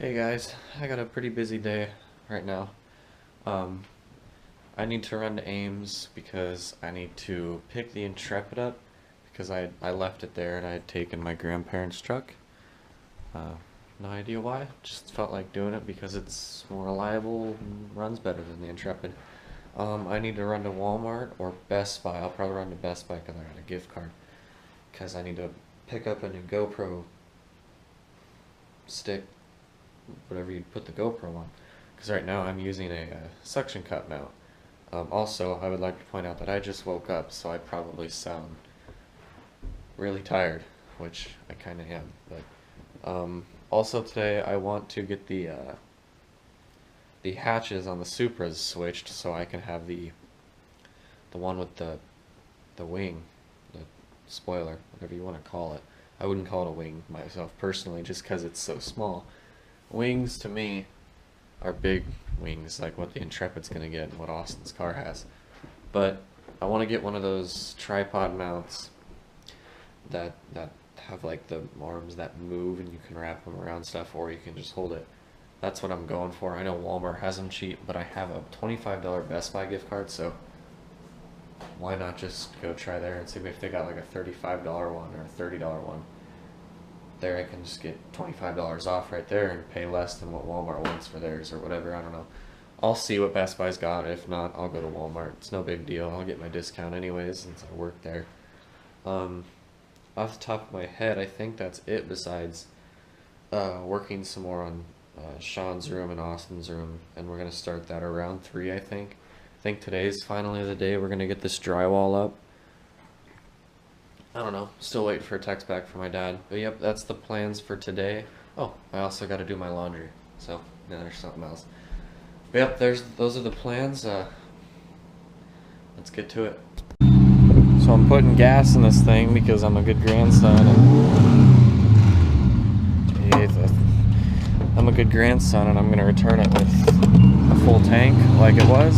Hey guys, I got a pretty busy day right now. Um, I need to run to Ames because I need to pick the Intrepid up because I left it there and I had taken my grandparents' truck. Uh, no idea why, just felt like doing it because it's more reliable and runs better than the Intrepid. I need to run to Walmart or Best Buy. I'll probably run to Best Buy because I got a gift card because I need to pick up a new GoPro stick, whatever you put the GoPro on. Because right now I'm using a suction cup now. Also, I would like to point out that I just woke up, so I probably sound really tired, which I kind of am. But also today I want to get the hatches on the Supras switched so I can have the one with the wing, the spoiler, whatever you want to call it. I wouldn't call it a wing myself personally, just because it's so small. Wings to me are big wings, like what the Intrepid's gonna get and what Austin's car has. But I want to get one of those tripod mounts that have like the arms that move and you can wrap them around stuff, or you can just hold it. That's what I'm going for. I know Walmart has them cheap, but I have a $25 Best Buy gift card, so why not just go try there and see if they got like a $35 one or a $30 one. There I can just get $25 off right there and pay less than what Walmart wants for theirs or whatever. I don't know. I'll see what Best Buy's got. If not, I'll go to Walmart. It's no big deal. I'll get my discount anyways since I work there. Off the top of my head, I think that's it besides working some more on Sean's room and Austin's room, and we're going to start that around 3, I think. I think today's finally the day we're going to get this drywall up. I don't know. Still waiting for a text back from my dad. But yep, that's the plans for today. Oh, I also got to do my laundry. So, yeah, there's something else. But yep, those are the plans. Let's get to it. So I'm putting gas in this thing because I'm a good grandson. I'm a good grandson, and I'm going to return it with a full tank like it was.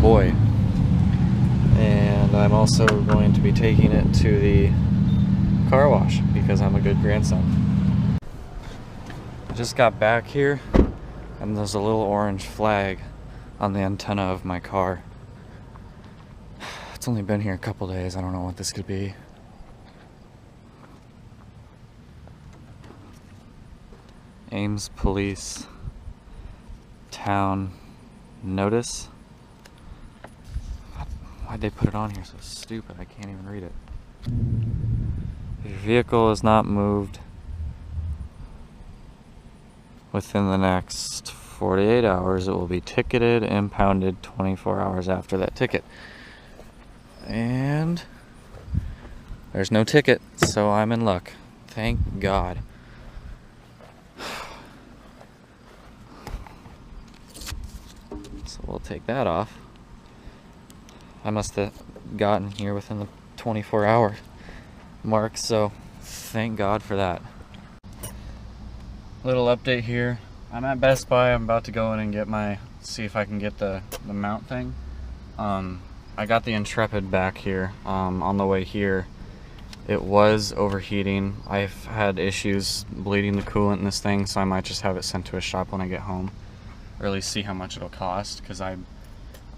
Boy. And I'm also going to be taking it to the car wash because I'm a good grandson. I just got back here and there's a little orange flag on the antenna of my car. It's only been here a couple days. I don't know what this could be. Ames Police Town Notice. Why'd they put it on here so stupid? I can't even read it. If your vehicle is not moved within the next 48 hours, it will be ticketed, impounded 24 hours after that ticket. And there's no ticket, so I'm in luck. Thank God. So we'll take that off. I must have gotten here within the 24-hour mark, so thank God for that. Little update here. I'm at Best Buy. I'm about to go in and get see if I can get the mount thing. I got the Intrepid back here. On the way here, it was overheating. I've had issues bleeding the coolant in this thing, so I might just have it sent to a shop when I get home, or at least see how much it'll cost, because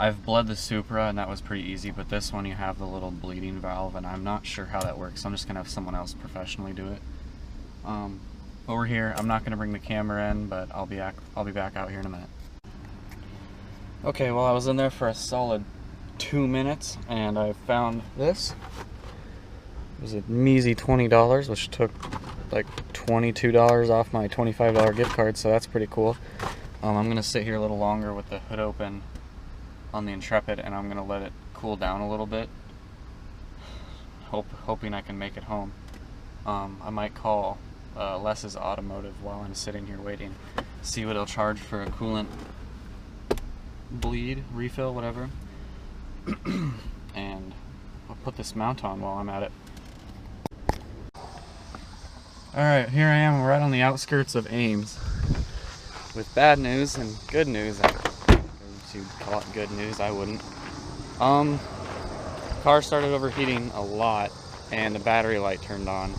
I've bled the Supra and that was pretty easy, but this one you have the little bleeding valve and I'm not sure how that works. I'm just gonna have someone else professionally do it. But we're here. I'm not gonna bring the camera in, but I'll be back out here in a minute. Okay, well I was in there for a solid 2 minutes and I found this. It was a measly $20, which took like $22 off my $25 gift card, so that's pretty cool. I'm gonna sit here a little longer with the hood open on the Intrepid, and I'm gonna let it cool down a little bit, hoping I can make it home. I might call Les's Automotive while I'm sitting here waiting, see what he'll charge for a coolant bleed, refill, whatever, and I'll put this mount on while I'm at it. Alright, here I am right on the outskirts of Ames with bad news and good news. You'd call it good news, I wouldn't. Car started overheating a lot and the battery light turned on,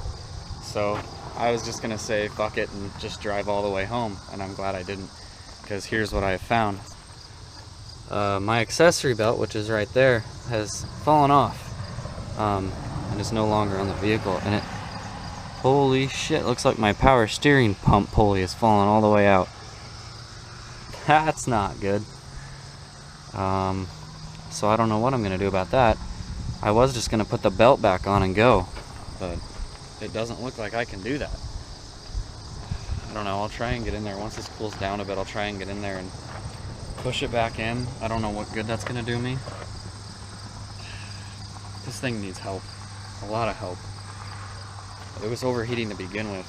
so I was just gonna say fuck it and just drive all the way home, and I'm glad I didn't, because here's what I have found. My accessory belt, which is right there, has fallen off, and is no longer on the vehicle, and it, holy shit, looks like my power steering pump pulley has fallen all the way out. That's not good. So I don't know what I'm gonna do about that. I was just gonna put the belt back on and go, but it doesn't look like I can do that. I don't know, I'll try and get in there. Once this cools down a bit, I'll try and get in there and push it back in. I don't know what good that's gonna do me. This thing needs help. A lot of help. It was overheating to begin with,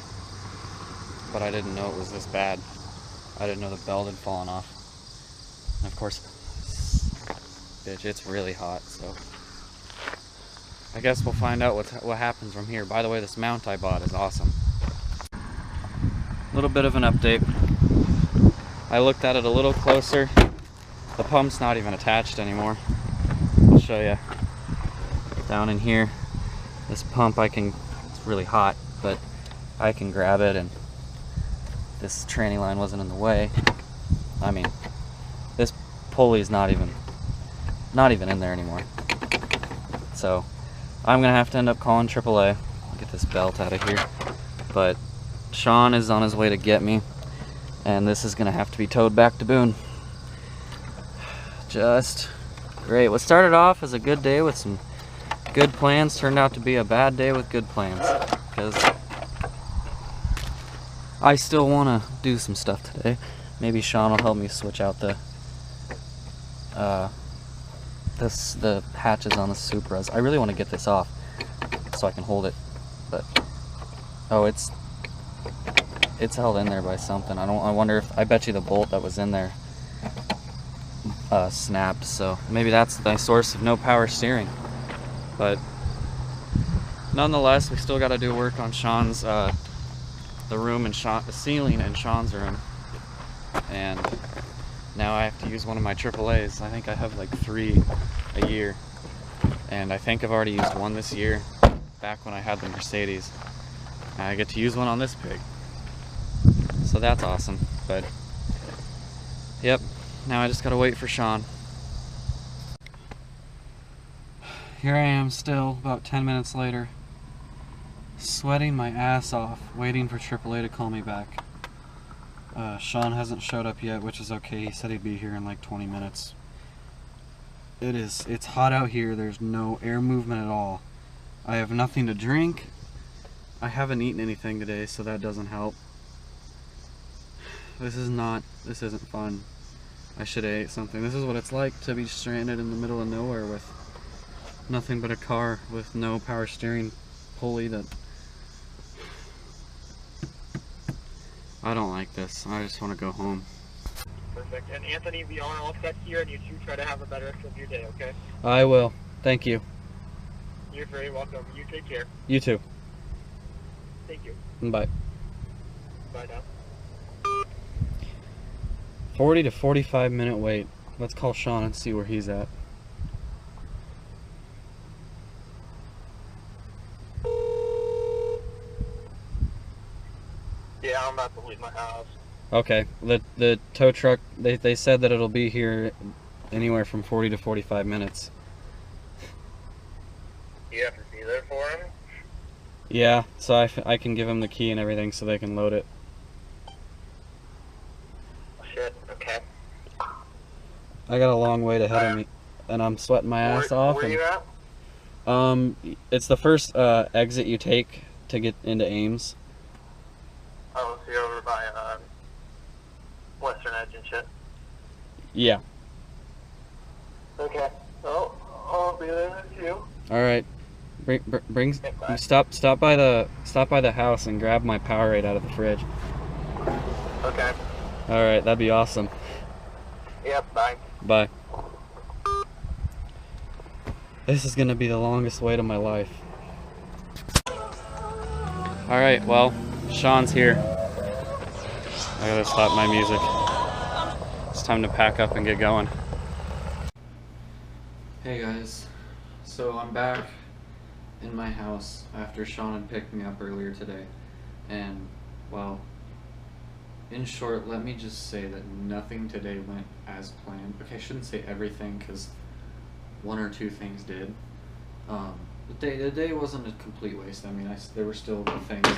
but I didn't know it was this bad. I didn't know the belt had fallen off. And of course, bitch, it's really hot, so I guess we'll find out what happens from here. By the way, this mount I bought is awesome. A little bit of an update. I looked at it a little closer. The pump's not even attached anymore. I'll show you. Down in here, this pump it's really hot, but I can grab it, and this tranny line wasn't in the way. I mean, this pulley's not even in there anymore. So I'm gonna have to end up calling AAA, get this belt out of here. But Sean is on his way to get me, and this is gonna have to be towed back to Boone. Just great. What started off as a good day with some good plans turned out to be a bad day with good plans, because I still want to do some stuff today. Maybe Sean will help me switch out the hatches on the Supras. I really want to get this off so I can hold it, but oh, it's held in there by something. I wonder if, I bet you the bolt that was in there snapped, so maybe that's the source of no power steering. But nonetheless, we still got to do work on Sean's the room and the ceiling in Sean's room, and now I have to use one of my AAAs. I think I have like 3 a year, and I think I've already used one this year, back when I had the Mercedes. And I get to use one on this pig, so that's awesome. But yep, now I just gotta wait for Sean. Here I am still, about 10 minutes later, sweating my ass off, waiting for AAA to call me back. Sean hasn't showed up yet, which is okay. He said he'd be here in like 20 minutes. It's hot out here. There's no air movement at all. I have nothing to drink. I haven't eaten anything today, so that doesn't help. This isn't fun. I should have ate something. This is what it's like to be stranded in the middle of nowhere with nothing but a car with no power steering pulley. That I don't like this. I just want to go home. Perfect. And Anthony, we are all set here, and you two try to have a better rest of your day, okay? I will. Thank you. You're very welcome. You take care. You too. Thank you. Bye. Bye now. 40 to 45 minute wait. Let's call Sean and see where he's at. Yeah, I'm about to leave my house. Okay. The tow truck, they said that it'll be here anywhere from 40 to 45 minutes. You have to be there for him? Yeah, so I can give them the key and everything so they can load it. Shit, okay. I got a long wait ahead of me, and I'm sweating my ass off. Where you at? It's the first exit you take to get into Ames. Oh, so you're over by Western Edge and shit? Yeah. Okay. Oh, I'll be there with you. All right. Stop by the house and grab my Powerade out of the fridge. Okay. All right, that'd be awesome. Yep, bye. Bye. This is gonna be the longest wait of my life. All right, well, Sean's here. I gotta stop my music. It's time to pack up and get going. Hey guys, so I'm back in my house after Sean had picked me up earlier today, And, well, in short, let me just say that nothing today went as planned. Okay, I shouldn't say everything, because one or two things did. The day wasn't a complete waste. I mean, there were still things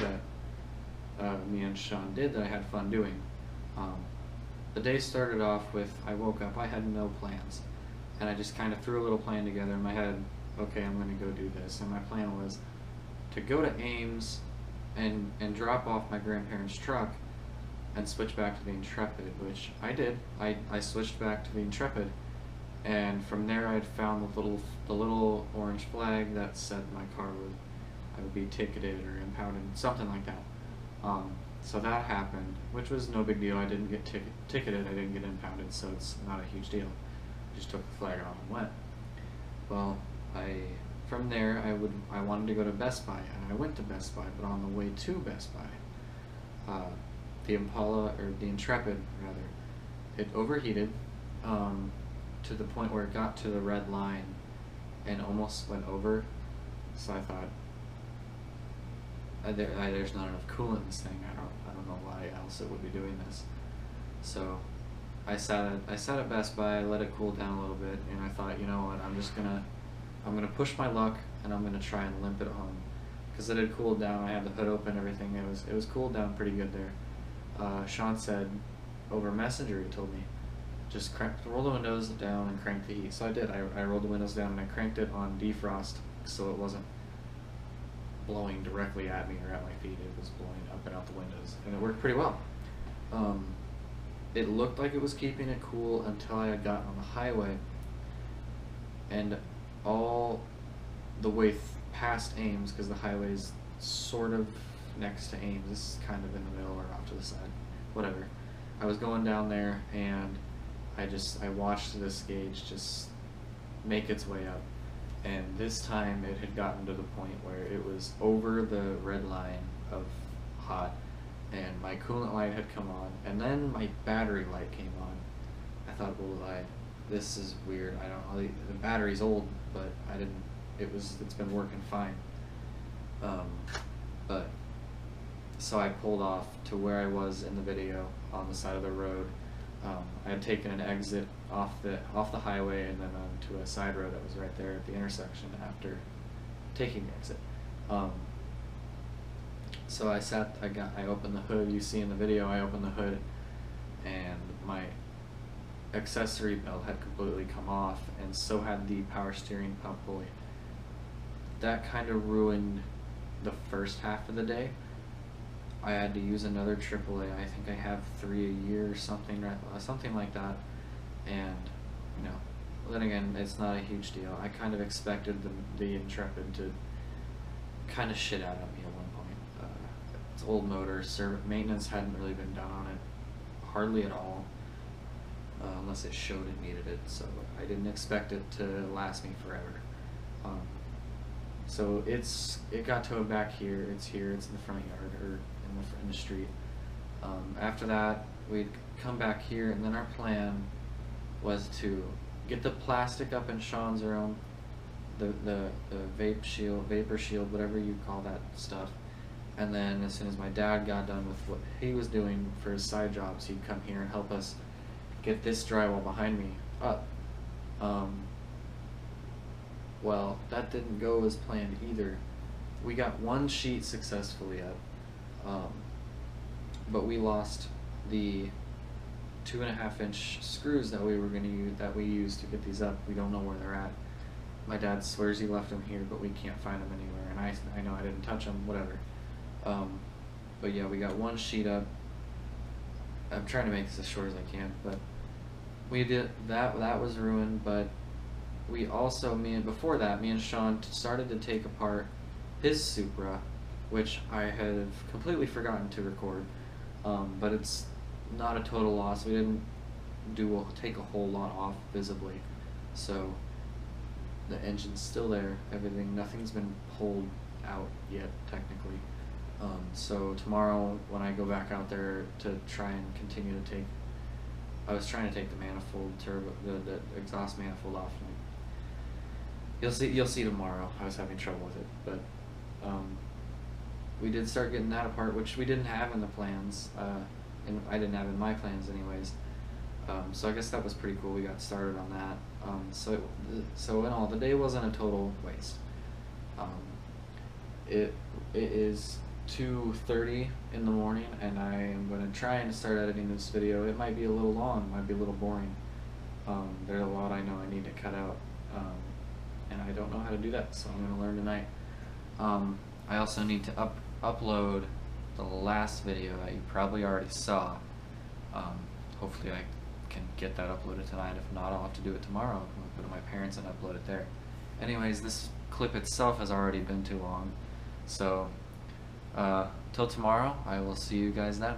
that me and Sean did that I had fun doing. The day started off with, I woke up, I had no plans, and I just kind of threw a little plan together in my head. Okay, I'm going to go do this, and my plan was to go to Ames and drop off my grandparents' truck and switch back to the Intrepid, which I did. I switched back to the Intrepid, and from there I had found the little orange flag that said I would be ticketed or impounded, something like that. So that happened, which was no big deal. I didn't get ticketed, I didn't get impounded, so it's not a huge deal. I just took the flag off and went. Well, from there I wanted to go to Best Buy, and I went to Best Buy, but on the way to Best Buy, the Intrepid rather, it overheated to the point where it got to the red line and almost went over. So I thought, there's not enough coolant in this thing. I don't know why else it would be doing this. So I sat at Best Buy, let it cool down a little bit, and I thought, you know what, I'm gonna push my luck, and I'm gonna try and limp it home, because it had cooled down. I had the hood open, everything. It was cooled down pretty good there. Sean said over Messenger, he told me, just roll the windows down and crank the heat. So I did. I rolled the windows down and I cranked it on defrost, so it wasn't blowing directly at me or at my feet. It was blowing up and out the windows, and it worked pretty well. It looked like it was keeping it cool until I had gotten on the highway, and all the way past Ames, because the highway's sort of next to Ames. This is kind of in the middle or off to the side, whatever. I was going down there, and I watched this gauge just make its way up, and this time it had gotten to the point where it was over the red line of hot, and my coolant light had come on, and then my battery light came on. I thought, well, this is weird. I don't know, the battery's old, but it's been working fine. But so I pulled off to where I was in the video on the side of the road. I had taken an exit off the highway and then onto a side road that was right there at the intersection after taking the exit. So I opened the hood. You see in the video, I opened the hood, and my accessory belt had completely come off, and so had the power steering pump pulley. That kind of ruined the first half of the day. I had to use another AAA. I think I have 3 a year or something like that. And, you know, then again, it's not a huge deal. I kind of expected the Intrepid to kind of shit out at me at one point. It's old motor, maintenance hadn't really been done on it, hardly at all, unless it showed it needed it. So I didn't expect it to last me forever. So it got towed back here. It's in the front yard, or in the street. After that, we'd come back here, and then our plan was to get the plastic up in Sean's room, the vapor shield, whatever you call that stuff. And then as soon as my dad got done with what he was doing for his side jobs, he'd come here and help us get this drywall behind me up. Well, that didn't go as planned either. We got one sheet successfully up, but we lost the 2.5-inch screws that we used to get these up. We don't know where they're at. My dad swears he left them here, but we can't find them anywhere, and I know I didn't touch them, whatever. But yeah, we got one sheet up. I'm trying to make this as short as I can, but we did that. That was ruined, but we also, before that, me and Sean started to take apart his Supra, which I had completely forgotten to record. But it's not a total loss. We didn't take a whole lot off visibly, so the engine's still there. Nothing's been pulled out yet technically. So tomorrow when I go back out there to try and continue to take, I was trying to take the manifold the exhaust manifold off. You'll see tomorrow. I was having trouble with it, but we did start getting that apart, which we didn't have in the plans, and I didn't have in my plans anyways. So I guess that was pretty cool. We got started on that. So in all, the day wasn't a total waste. It is 2:30 in the morning, and I am going to try and start editing this video. It might be a little long, might be a little boring. There's a lot I know I need to cut out, and I don't know how to do that, so I'm going to learn tonight. I also need to upload the last video that you probably already saw. Hopefully I can get that uploaded tonight. If not, I'll have to do it tomorrow. I'll go to my parents and upload it there. Anyways, this clip itself has already been too long, so till tomorrow, I will see you guys then.